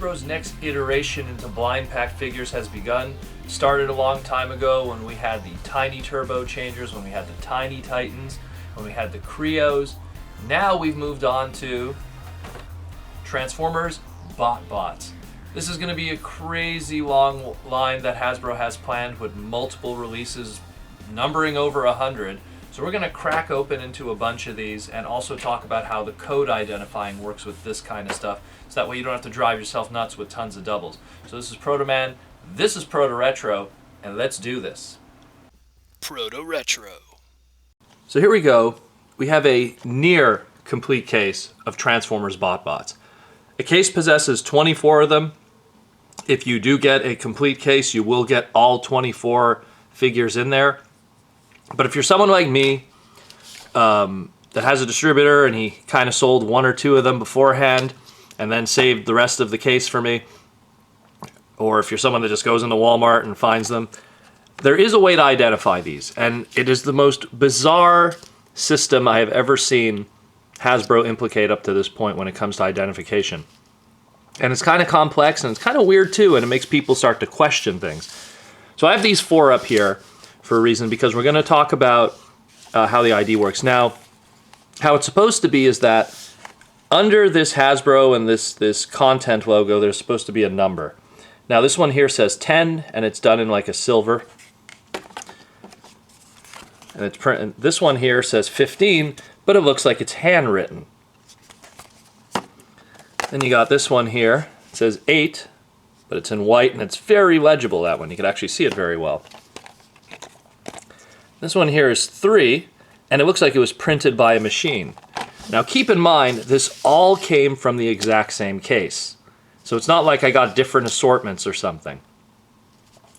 Hasbro's next iteration into blind pack figures has begun. Started a long time ago when we had the tiny turbo changers, when we had the tiny titans, when we had the Creos. Now we've moved on to Transformers BotBots. This is going to be a crazy long line that Hasbro has planned with multiple releases numbering over 100. So we're going to crack open into a bunch of these and also talk about how the code identifying works with this kind of stuff, so that way you don't have to drive yourself nuts with tons of doubles. So this is Protoman, this is Protoretro, and let's do this. Protoretro. So here we go. We have a near complete case of Transformers BotBots. A case possesses 24 of them. If you do get a complete case, you will get all 24 figures in there. But if you're someone like me that has a distributor and he kind of sold one or two of them beforehand and then saved the rest of the case for me, or if you're someone that just goes into Walmart and finds them, there is a way to identify these. And it is the most bizarre system I have ever seen Hasbro implicate up to this point when it comes to identification. And it's kind of complex and it's kind of weird too, and it makes people start to question things. So I have these four up here for a reason, because we're going to talk about how the ID works. Now, how it's supposed to be is that under this Hasbro and this content logo, there's supposed to be a number. Now this one here says 10, and it's done in like a silver. And it's printed. This one here says 15, but it looks like it's handwritten. Then you got this one here. It says 8, but it's in white, and it's very legible, that one. You can actually see it very well. This one here is 3, and it looks like it was printed by a machine. Now keep in mind, this all came from the exact same case. So it's not like I got different assortments or something.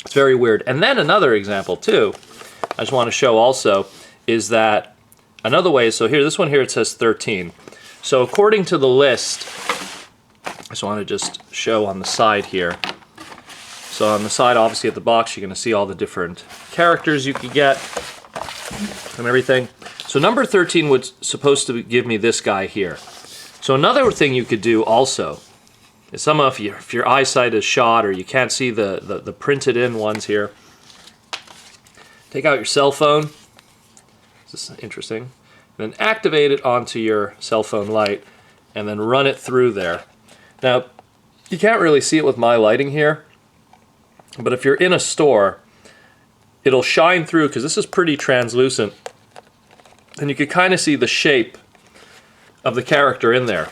It's very weird. And then another example too, I just want to show also, is that another way, so here, this one here, it says 13. So according to the list, I just want to just show on the side here. So on the side, obviously at the box, you're going to see all the different characters you could get and everything. So number 13 was supposed to give me this guy here. So another thing you could do also is if your eyesight is shot or you can't see the printed in ones here, take out your cell phone. This is interesting. And then activate it onto your cell phone light and then run it through there. Now, you can't really see it with my lighting here, but if you're in a store, it'll shine through because this is pretty translucent. And you can kind of see the shape of the character in there.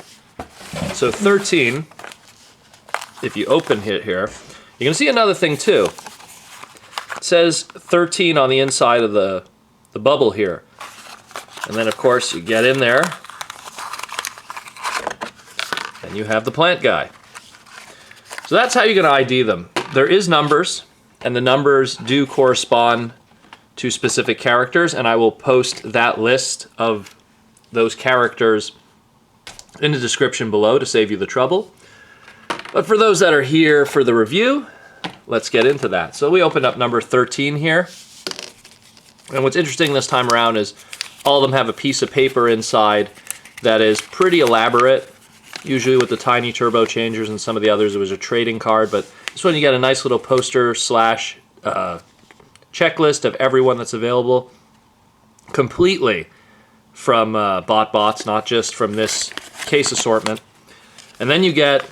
So 13, if you open it here, you can see another thing too. It says 13 on the inside of the bubble here. And then of course you get in there and you have the plant guy. So that's how you're going to ID them. There is numbers, and the numbers do correspond to specific characters, and I will post that list of those characters in the description below to save you the trouble. But for those that are here for the review, let's get into that. So we opened up number 13 here. And what's interesting this time around is all of them have a piece of paper inside that is pretty elaborate. Usually with the tiny turbo changers and some of the others, it was a trading card, but this one you get a nice little poster slash checklist of everyone that's available completely from BotBots, not just from this case assortment. And then you get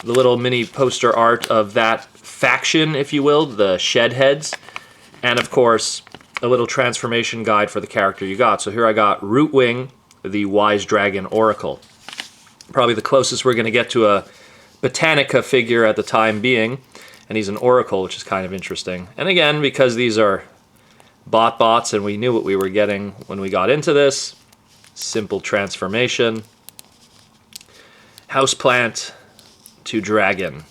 the little mini poster art of that faction, if you will, the shed heads, and of course a little transformation guide for the character you got. So here I got Rootwing, the Wise Dragon Oracle. Probably the closest we're going to get to a Botanica figure at the time being, and he's an Oracle, which is kind of interesting. And again, because these are BotBots and we knew what we were getting when we got into this, simple transformation, houseplant to dragon,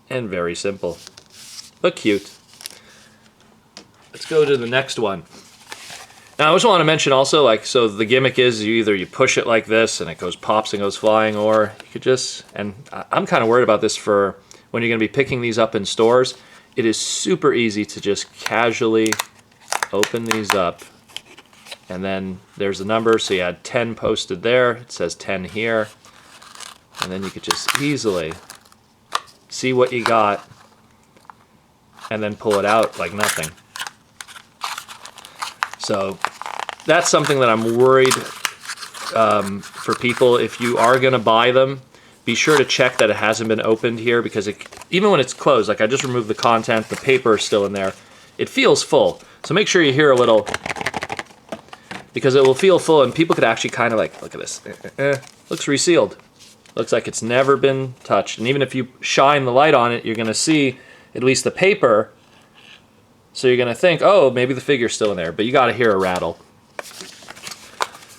and very simple, but cute. Let's go to the next one. Now, I just want to mention also, like, so the gimmick is you push it like this and it goes pops and goes flying, or you could just, and I'm kind of worried about this for when you're going to be picking these up in stores. It is super easy to just casually open these up, and then there's the number. So you had 10 posted there. It says 10 here. And then you could just easily see what you got and then pull it out like nothing. So that's something that I'm worried for people. If you are going to buy them, be sure to check that it hasn't been opened here, because even when it's closed, like I just removed the content, the paper is still in there, it feels full. So make sure you hear a little, because it will feel full, and people could actually kind of like, look at this, looks resealed. Looks like it's never been touched. And even if you shine the light on it, you're going to see at least the paper. So you're going to think, oh, maybe the figure's still in there, but you got to hear a rattle.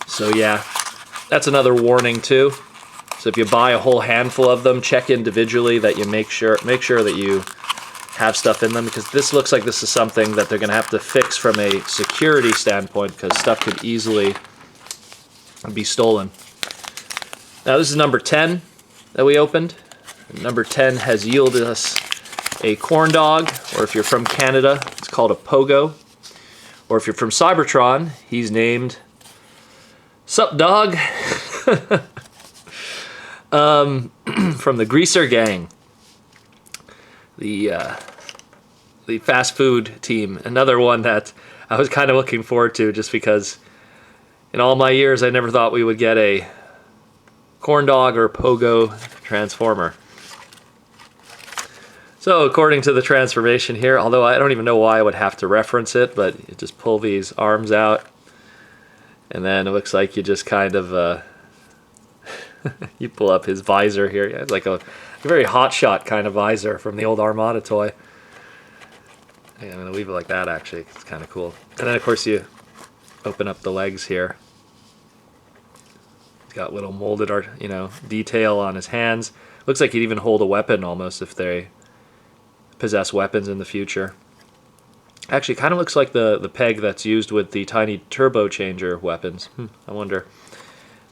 So yeah, that's another warning too. So if you buy a whole handful of them, check individually that you make sure that you have stuff in them, because this looks like this is something that they're going to have to fix from a security standpoint, because stuff could easily be stolen. Now this is number 10 that we opened. Number 10 has yielded us a corn dog, or if you're from Canada, it's called a pogo. Or if you're from Cybertron, he's named Sup Dog. From the Greaser Gang, the fast food team. Another one that I was kind of looking forward to, just because in all my years I never thought we would get a corn dog or pogo transformer. So according to the transformation here, although I don't even know why I would have to reference it, but you just pull these arms out, and then it looks like you just kind of you pull up his visor here. Yeah, it's like a very hot shot kind of visor from the old Armada toy. Yeah, I'm going to leave it like that, actually. It's kind of cool. And then, of course, you open up the legs here. He's got little molded art, detail on his hands. Looks like he'd even hold a weapon almost if they possess weapons in the future. Actually, kind of looks like the peg that's used with the tiny turbo changer weapons. I wonder.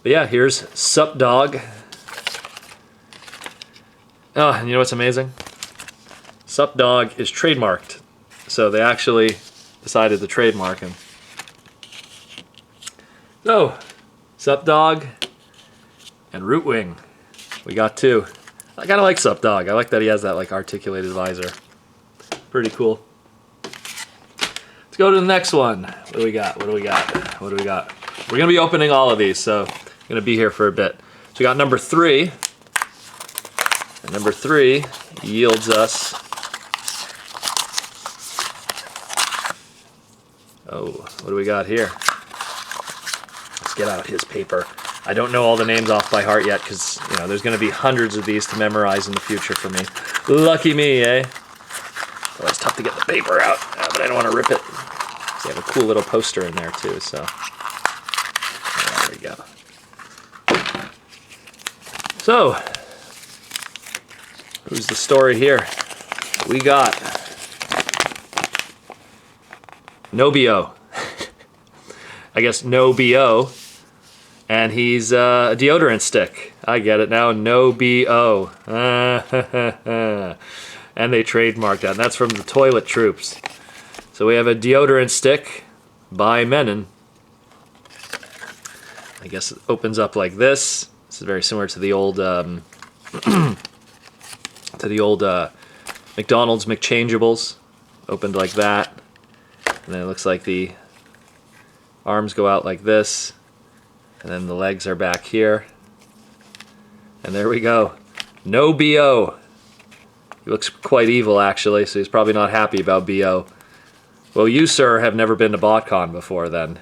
But yeah, here's Sup Dog. Oh, and you know what's amazing? Sup Dog is trademarked. So they actually decided to trademark him. So, Sup Dog and Rootwing. We got two. I kind of like Sup Dog. I like that he has that like articulated visor. Pretty cool. Let's go to the next one. What do we got? What do we got? What do we got? We're going to be opening all of these, so I'm going to be here for a bit. So we got number 3. And number 3 yields us... Oh, what do we got here? Let's get out his paper. I don't know all the names off by heart yet, because there's going to be hundreds of these to memorize in the future for me. Lucky me, eh? Oh, it's tough to get the paper out, but I don't want to rip it. They have a cool little poster in there too, so there we go. So, who's the story here? We got Nobeeoh. I guess Nobeeoh. And he's a deodorant stick. I get it now. Nobeeoh. And they trademarked that. And that's from the Toilet Troops. So we have a deodorant stick by Menon. I guess it opens up like this. This is very similar to the old McDonald's McChangeables. Opened like that. And then it looks like the arms go out like this. And then the legs are back here. And there we go. Nobeeoh. He looks quite evil, actually, so he's probably not happy about B.O. Well, you, sir, have never been to BotCon before, then.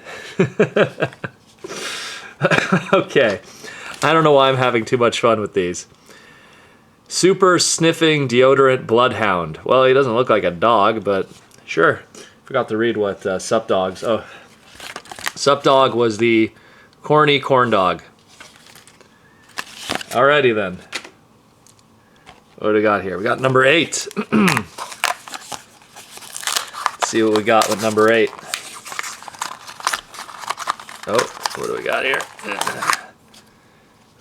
Okay. I don't know why I'm having too much fun with these. Super Sniffing Deodorant Bloodhound. Well, he doesn't look like a dog, but sure. Forgot to read what Sup Dog's... Oh. Sup Dog was the corny corn dog. Alrighty, then. What do we got here? We got number 8. Let's see what we got with number 8. Oh, what do we got here?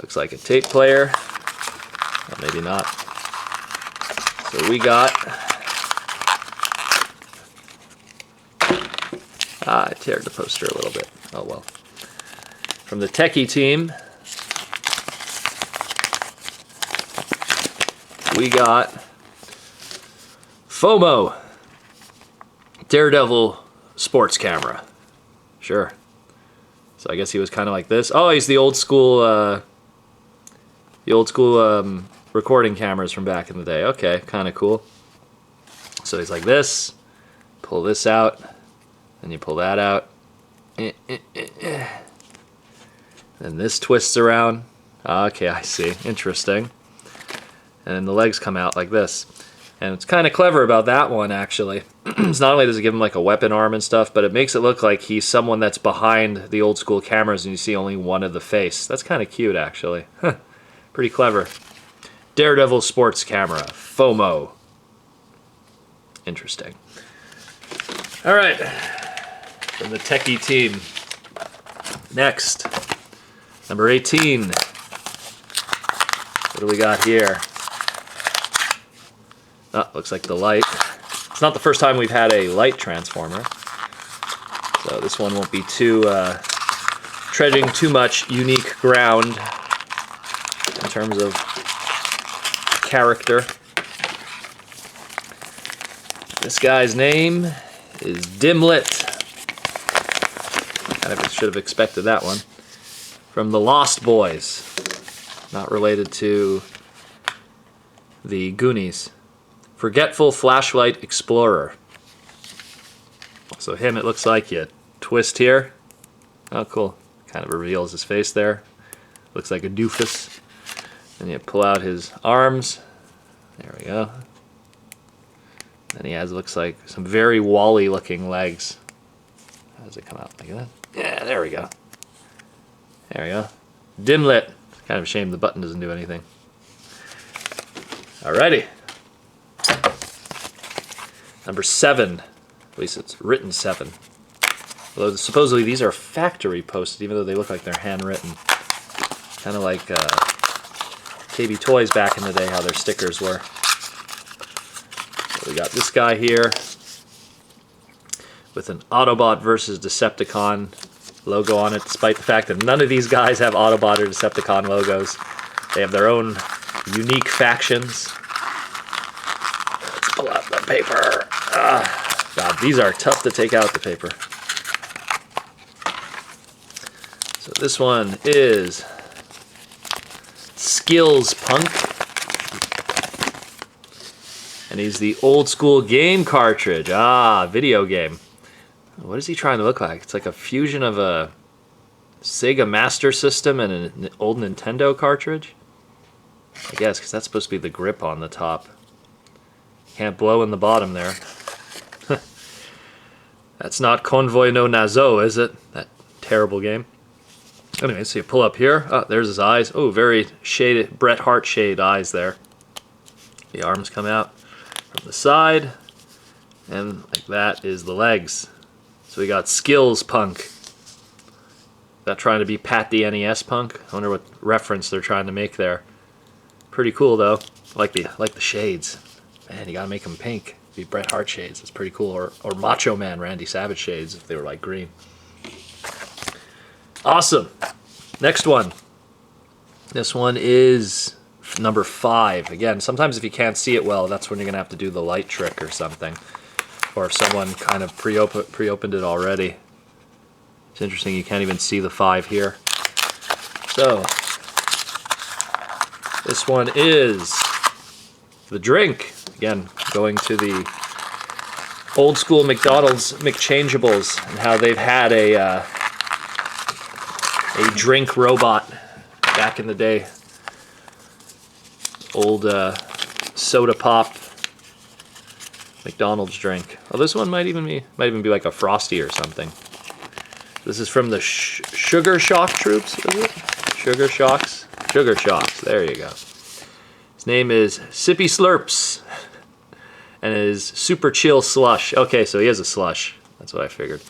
Looks like a tape player. Well, maybe not. So we got... I teared the poster a little bit. Oh well. From the Techie team, we got Fomo, Daredevil sports camera. Sure. So I guess he was kind of like this. Oh, he's the old school recording cameras from back in the day. Okay, kind of cool. So he's like this. Pull this out, and you pull that out. And this twists around. Okay, I see. Interesting. And then the legs come out like this. And it's kind of clever about that one, actually. It's not only does it give him like a weapon arm and stuff, but it makes it look like he's someone that's behind the old school cameras and you see only one of the face. That's kind of cute, actually. Pretty clever. Daredevil sports camera. Fomo. Interesting. All right. From the techie team. Next. Number 18. What do we got here? Oh, looks like the light. It's not the first time we've had a light transformer. So this one won't be too treading too much unique ground in terms of character. This guy's name is Dimlit. Kind of should have expected that one. From the Lost Boys. Not related to the Goonies. Forgetful Flashlight Explorer. So him, it looks like you twist here. Oh, cool. Kind of reveals his face there. Looks like a doofus. And you pull out his arms. There we go. Then he has, looks like, some very Wall-E looking legs. How does it come out? Like that? Yeah, there we go. There we go. Dimlit. Kind of a shame the button doesn't do anything. Alrighty. Number 7. At least it's written 7. Although supposedly these are factory posted, even though they look like they're handwritten. Kind of like KB Toys back in the day, how their stickers were. So we got this guy here with an Autobot versus Decepticon logo on it, despite the fact that none of these guys have Autobot or Decepticon logos. They have their own unique factions. Let's pull out the paper. God, these are tough to take out the paper. So this one is Skillz Punk. And he's the old school game cartridge. Video game. What is he trying to look like? It's like a fusion of a Sega Master System and an old Nintendo cartridge. I guess, because that's supposed to be the grip on the top. Can't blow in the bottom there. That's not Convoy no Nazo, is it? That terrible game. Anyway, so you pull up here. Oh, there's his eyes. Oh, very shaded, Bret Hart shade eyes there. The arms come out from the side. And like that is the legs. So we got Skillz Punk. That trying to be Pat the NES Punk? I wonder what reference they're trying to make there. Pretty cool though. I like the shades. Man, you gotta make them pink. Be Bret Hart shades. That's pretty cool. Or Macho Man Randy Savage shades if they were like green. Awesome. Next one. This one is number 5. Again, sometimes if you can't see it well, that's when you're gonna have to do the light trick or something. Or if someone kind of pre-opened it already. It's interesting, you can't even see the 5 here. So, this one is the drink. Again, going to the old school McDonald's McChangeables and how they've had a drink robot back in the day. Old soda pop McDonald's drink. Oh, this one might even be like a Frosty or something. This is from the Sugar Shock Troops, is it? Sugar Shocks? Sugar Shocks, there you go. His name is Sippy Slurps. And his Super Chill Slush. Okay, so he has a slush. That's what I figured.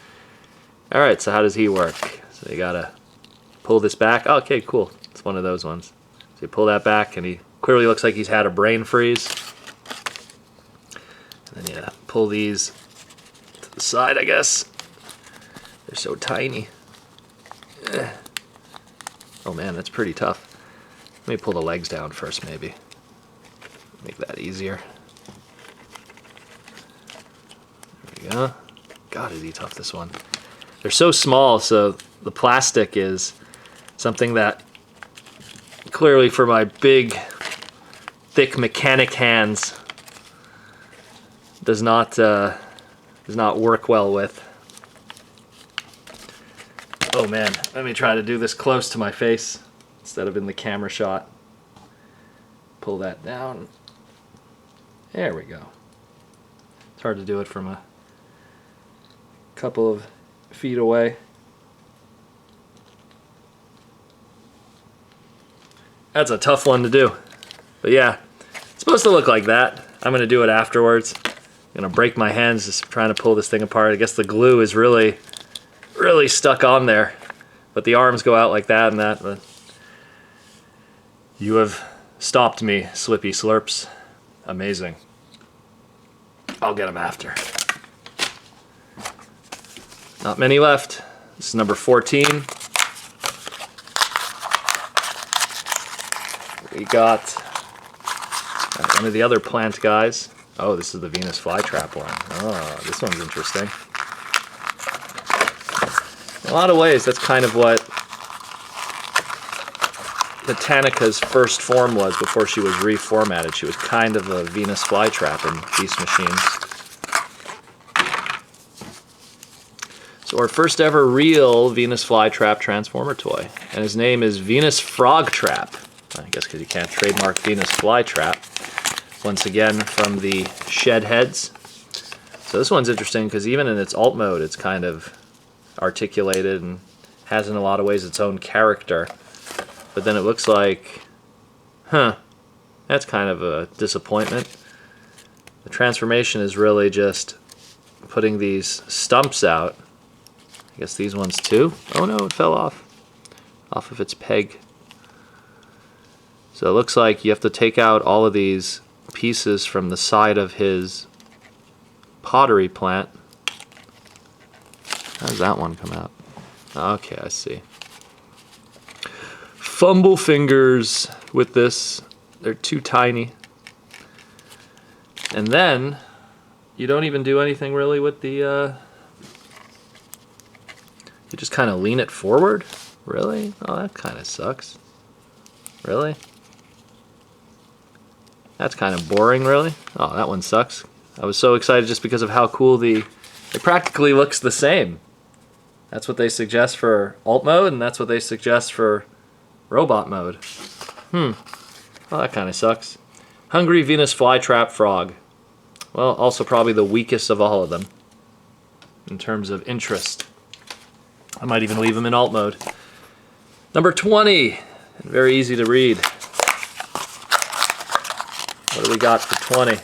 Alright, so how does he work? So you gotta pull this back. Oh, okay, cool. It's one of those ones. So you pull that back and he clearly looks like he's had a brain freeze. And then you pull these to the side, I guess. They're so tiny. Oh man, that's pretty tough. Let me pull the legs down first, maybe. Make that easier. There we go. God, is he tough, this one. They're so small, so the plastic is something that clearly for my big, thick mechanic hands does not work well with. Oh man, let me try to do this close to my face instead of in the camera shot. Pull that down. There we go. It's hard to do it from a couple of feet away. That's a tough one to do. But yeah, it's supposed to look like that. I'm going to do it afterwards. I'm going to break my hands just trying to pull this thing apart. I guess the glue is really stuck on there. But the arms go out like that and that. But you have stopped me, Slippy Slurps. Amazing. I'll get them after. Not many left. This is number 14. We got one of the other plant guys. Oh, this is the Venus Flytrap one. Oh, this one's interesting. In a lot of ways, that's kind of what Botanica's first form was before she was reformatted. She was kind of a Venus Flytrap in these machines. So our first ever real Venus Flytrap Transformer toy. And his name is Venus Frogtrap. I guess because you can't trademark Venus Flytrap. Once again from the shed heads. So this one's interesting because even in its alt mode it's kind of articulated and has in a lot of ways its own character. But then it looks like, that's kind of a disappointment. The transformation is really just putting these stumps out. I guess these ones too. Oh no, it fell off of its peg. So it looks like you have to take out all of these pieces from the side of his pottery plant. How does that one come out? Okay, I see. Fumble fingers with this. They're too tiny. And then you don't even do anything really with the you just kind of lean it forward? Really? Oh, that kind of sucks. Really? That's kind of boring, really. Oh, that one sucks. I was so excited just because of how cool it practically looks the same. That's what they suggest for alt mode, and that's what they suggest for robot mode. Well, that kind of sucks. Hungry Venus Flytrap Frog. Well, also probably the weakest of all of them in terms of interest. I might even leave him in alt mode. Number 20. Very easy to read. What do we got for 20?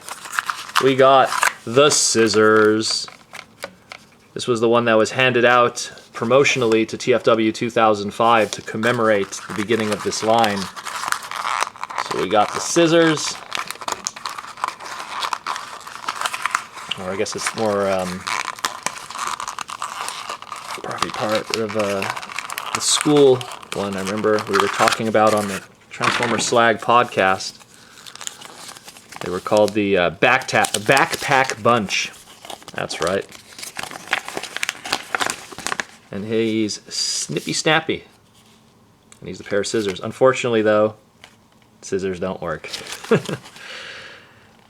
We got the scissors. This was the one that was handed out promotionally to TFW 2005 to commemorate the beginning of this line. So we got the scissors. Or I guess it's more probably part of the school one I remember we were talking about on the Transformer Slag podcast. They were called the Backpack Bunch. That's right. And he's Snippy Snappy. And he's the pair of scissors. Unfortunately, though, scissors don't work.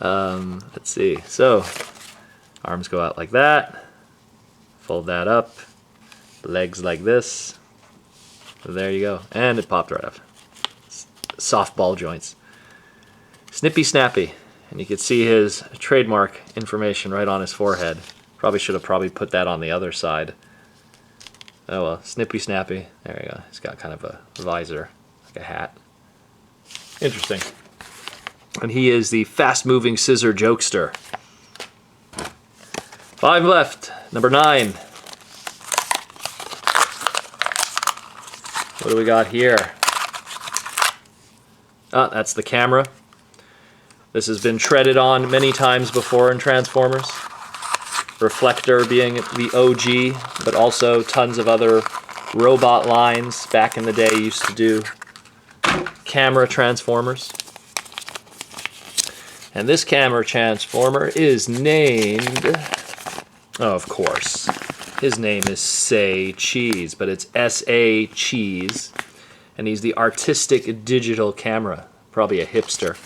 Let's see. So, arms go out like that. Fold that up. Legs like this. There you go. And it popped right off. Soft ball joints. Snippy Snappy. And you can see his trademark information right on his forehead. Probably should have put that on the other side. Oh well, Snippy Snappy. There we go. He's got kind of a visor, like a hat. Interesting. And he is the fast-moving scissor jokester. 5 left. Number 9. What do we got here? Ah, that's the camera. This has been treaded on many times before in Transformers. Reflector being the OG, but also tons of other robot lines back in the day used to do camera Transformers. And this camera transformer is named, oh, of course, his name is Say Cheez, but it's S.A. Cheez. And he's the artistic digital camera, probably a hipster.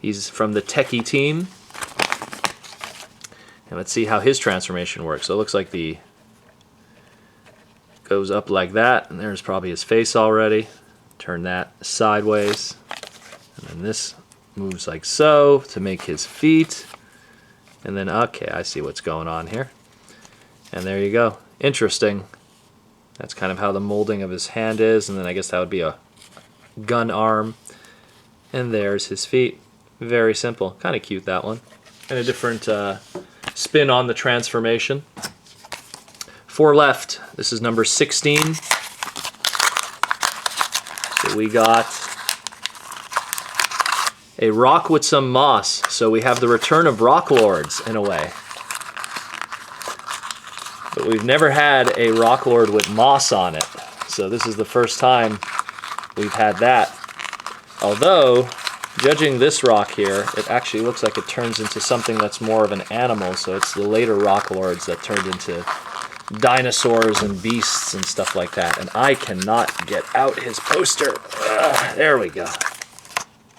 He's from the techie team. And let's see how his transformation works. So it looks like the goes up like that, and there's probably his face already. Turn that sideways. And then this moves like so to make his feet. And then, okay, I see what's going on here. And there you go. Interesting. That's kind of how the molding of his hand is, and then I guess that would be a gun arm. And there's his feet. Very simple. Kind of cute, that one. And a different spin on the transformation. 4 left. This is number 16. So we got a rock with some moss. So we have the return of Rock Lords in a way. But we've never had a Rock Lord with moss on it. So this is the first time we've had that. Although, judging this rock here, it actually looks like it turns into something that's more of an animal. So it's the later Rock Lords that turned into dinosaurs and beasts and stuff like that. And I cannot get out his poster. There we go.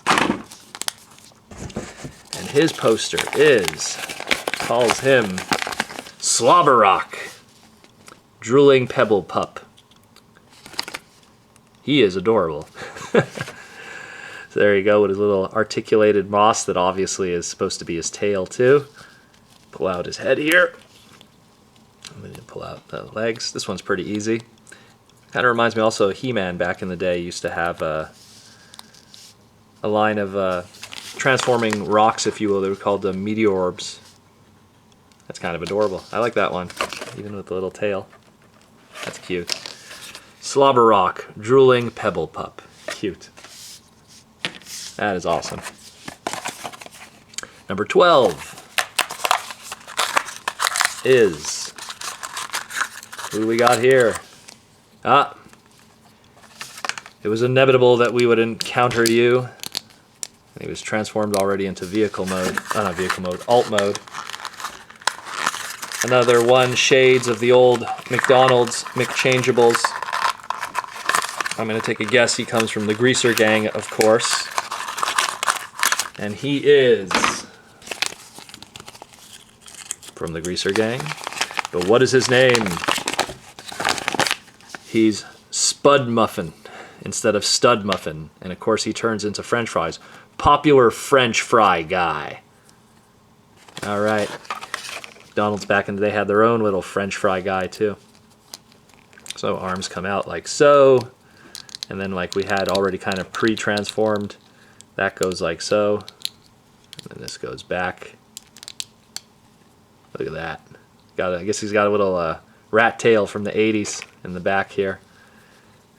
And his poster calls him Slobber Rock, drooling pebble pup. He is adorable. So there you go with his little articulated moss that obviously is supposed to be his tail too. Pull out his head here. I'm going to pull out the legs. This one's pretty easy. Kind of reminds me also of He-Man back in the day. Used to have a line of transforming rocks, if you will. They were called the Meteorbs. That's kind of adorable. I like that one, even with the little tail. That's cute. Slobber Rock, drooling pebble pup. Cute. That is awesome. Number 12 is, who do we got here? It was inevitable that we would encounter you. He was transformed already into vehicle mode. Oh, not vehicle mode, alt mode. Another one shades of the old McDonald's McChangeables. I'm going to take a guess he comes from the Greaser Gang, of course. And he is from the Greaser Gang. But what is his name? He's Spud Muffin instead of Stud Muffin. And of course he turns into French fries. Popular French fry guy. All right. McDonald's back in the day had their own little French fry guy too. So arms come out like so. And then like we had already kind of pre-transformed, that goes like so. And then this goes back. Look at that. I guess he's got a little rat tail from the 80s in the back here.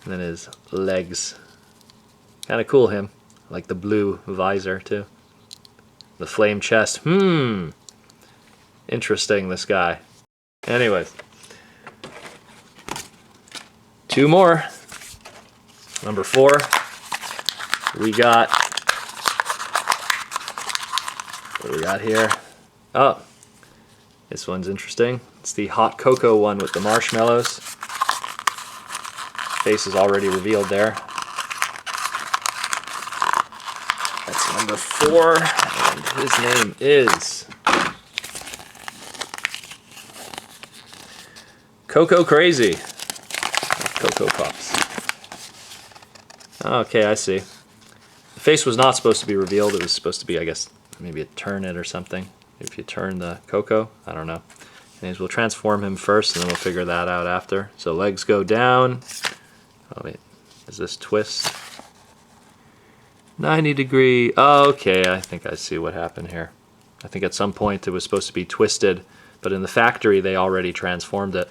And then his legs. Kind of cool, him. Like the blue visor too. The flame chest. Interesting, this guy. Anyways. 2 more. Number 4. We got, what do we got here? Oh, this one's interesting. It's the hot cocoa one with the marshmallows. Face is already revealed there. That's number 4, and his name is Cocoa Crazy. Cocoa Pops. Okay, I see. The face was not supposed to be revealed. It was supposed to be, I guess, maybe a turn it or something. If you turn the cocoa, I don't know. Anyways, we'll transform him first, and then we'll figure that out after. So legs go down. Oh wait, is this twist? 90 degree. Oh, okay, I think I see what happened here. I think at some point it was supposed to be twisted, but in the factory they already transformed it.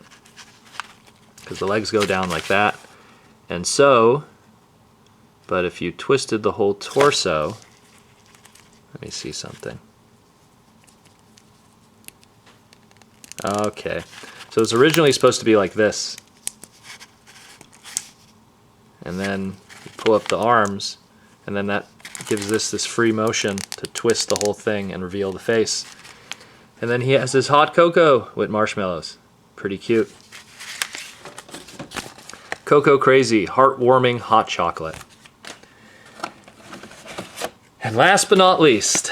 Because the legs go down like that. And so, but if you twisted the whole torso, let me see something. Okay, so it's originally supposed to be like this. And then you pull up the arms, and then that gives this free motion to twist the whole thing and reveal the face. And then he has his hot cocoa with marshmallows. Pretty cute. Cocoa Crazy, heartwarming hot chocolate. And last but not least,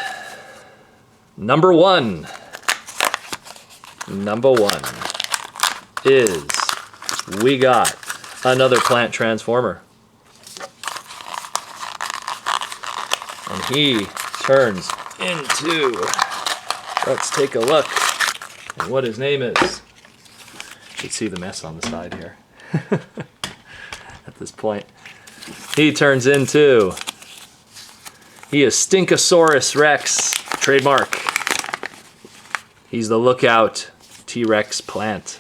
number one is we got another plant transformer. And he turns into, let's take a look at what his name is. Should see the mess on the side here. At this point. He turns into, he is Stinkasaurus Rex, trademark. He's the lookout T-Rex plant.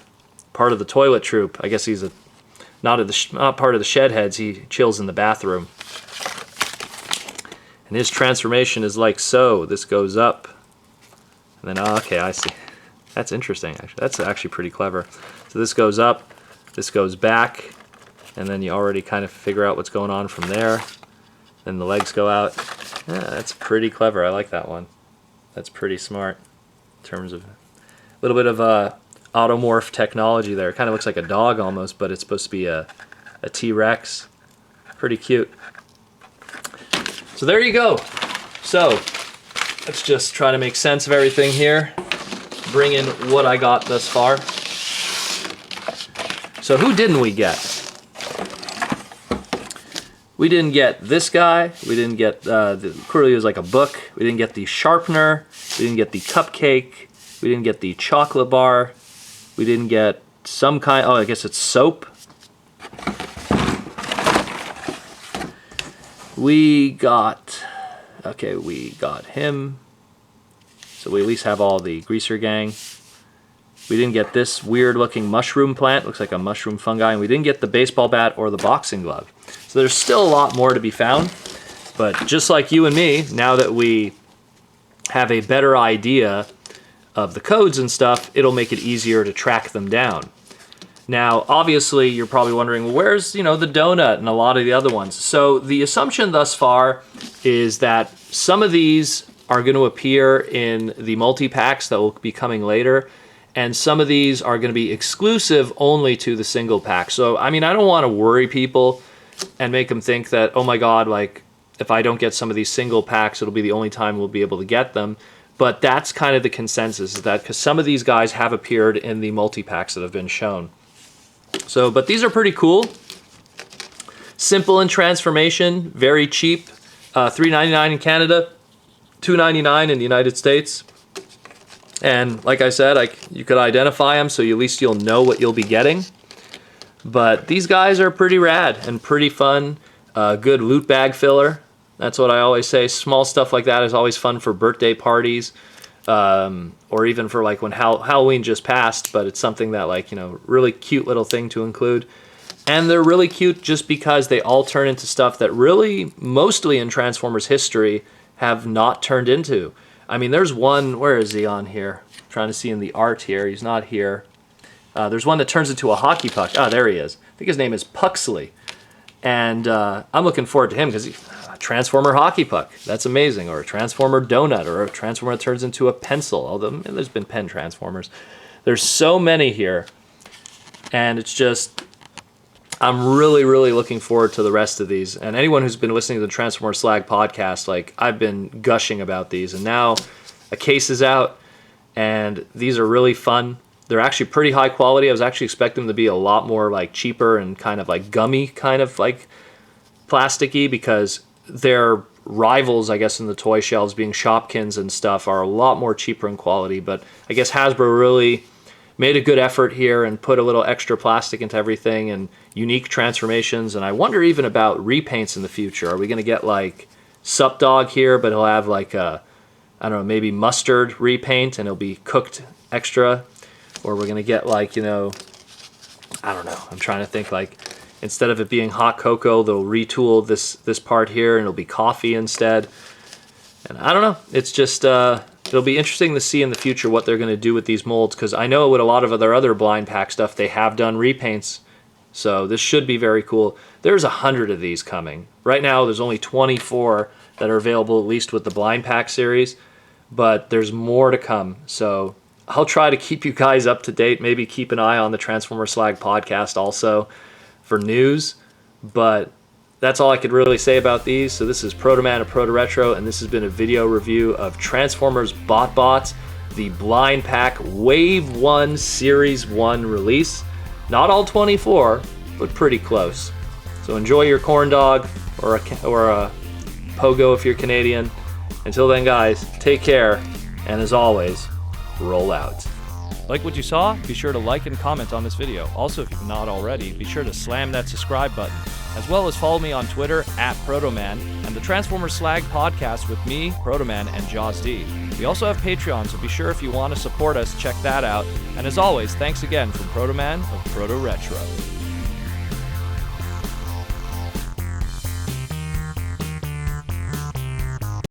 Part of the toilet troop. I guess he's not part of the shed heads. He chills in the bathroom. And his transformation is like so. This goes up. And then, okay, I see. That's interesting, actually. That's actually pretty clever. So this goes up, this goes back, and then you already kind of figure out what's going on from there. Then the legs go out. Yeah, that's pretty clever. I like that one. That's pretty smart in terms of a little bit of automorph technology there. It kind of looks like a dog almost, but it's supposed to be a T-Rex. Pretty cute. So there you go. So let's just try to make sense of everything here. Bring in what I got thus far. So who didn't we get? We didn't get this guy. We didn't get clearly it was like a book. We didn't get the sharpener. We didn't get the cupcake. We didn't get the chocolate bar. We didn't get some kind. Oh, I guess it's soap. We got him. So we at least have all the greaser gang. We didn't get this weird looking mushroom plant. Looks like a mushroom fungi. And we didn't get the baseball bat or the boxing glove. So there's still a lot more to be found. But just like you and me, now that we have a better idea of the codes and stuff, it'll make it easier to track them down. Now, obviously, you're probably wondering, well, where's, the donut and a lot of the other ones? So the assumption thus far is that some of these are going to appear in the multi-packs that will be coming later, and some of these are going to be exclusive only to the single pack. So, I mean, I don't want to worry people and make them think that, oh my god, like, if I don't get some of these single packs, it'll be the only time we'll be able to get them. But that's kind of the consensus, is that because some of these guys have appeared in the multi-packs that have been shown. So, but these are pretty cool. Simple in transformation, very cheap. $3.99 in Canada, $2.99 in the United States. And like I said, you could identify them, so at least you'll know what you'll be getting. But these guys are pretty rad and pretty fun. Good loot bag filler. That's what I always say. Small stuff like that is always fun for birthday parties. Or even for like when Halloween just passed, but it's something that really cute little thing to include. And they're really cute just because they all turn into stuff that really, mostly in Transformers history, have not turned into. I mean, there's one, where is he on here? I'm trying to see in the art here, he's not here. There's one that turns into a hockey puck. Ah, there he is. I think his name is Puxley. And I'm looking forward to him because a Transformer hockey puck. That's amazing. Or a Transformer donut, or a Transformer that turns into a pencil. Although there's been pen Transformers. There's so many here. And it's just, I'm really, really looking forward to the rest of these. And anyone who's been listening to the Transformer Slag podcast, I've been gushing about these. And now a case is out, and these are really fun. They're actually pretty high quality. I was actually expecting them to be a lot more cheaper and kind of gummy, kind of plasticky, because their rivals, I guess, in the toy shelves, being Shopkins and stuff, are a lot more cheaper in quality. But I guess Hasbro really made a good effort here and put a little extra plastic into everything and unique transformations. And I wonder even about repaints in the future. Are we going to get Sup Dawg here, but he'll have I don't know, maybe mustard repaint and it'll be cooked extra? Or we're going to get I don't know. I'm trying to think instead of it being hot cocoa, they'll retool this part here and it'll be coffee instead. And I don't know. It's just, it'll be interesting to see in the future what they're going to do with these molds, because I know with a lot of their other blind pack stuff, they have done repaints. So this should be very cool. There's 100 of these coming. Right now, there's only 24 that are available, at least with the blind pack series, but there's more to come. So I'll try to keep you guys up to date. Maybe keep an eye on the Transformer Slag podcast also for news, but that's all I could really say about these. So this is Protoman of Protoretro, and this has been a video review of Transformers BotBots, the blind pack Wave 1 Series 1 release. Not all 24, but pretty close. So enjoy your corn dog or a pogo if you're Canadian. Until then, guys, take care, and as always, roll out. Like what you saw? Be sure to like and comment on this video. Also, if you've not already, be sure to slam that subscribe button, as well as follow me on Twitter @Protoman and the Transformers Slag podcast with me, Protoman, and Jaws D. We also have Patreon, so be sure if you want to support us, check that out. And as always, thanks again from Protoman of Protoretro.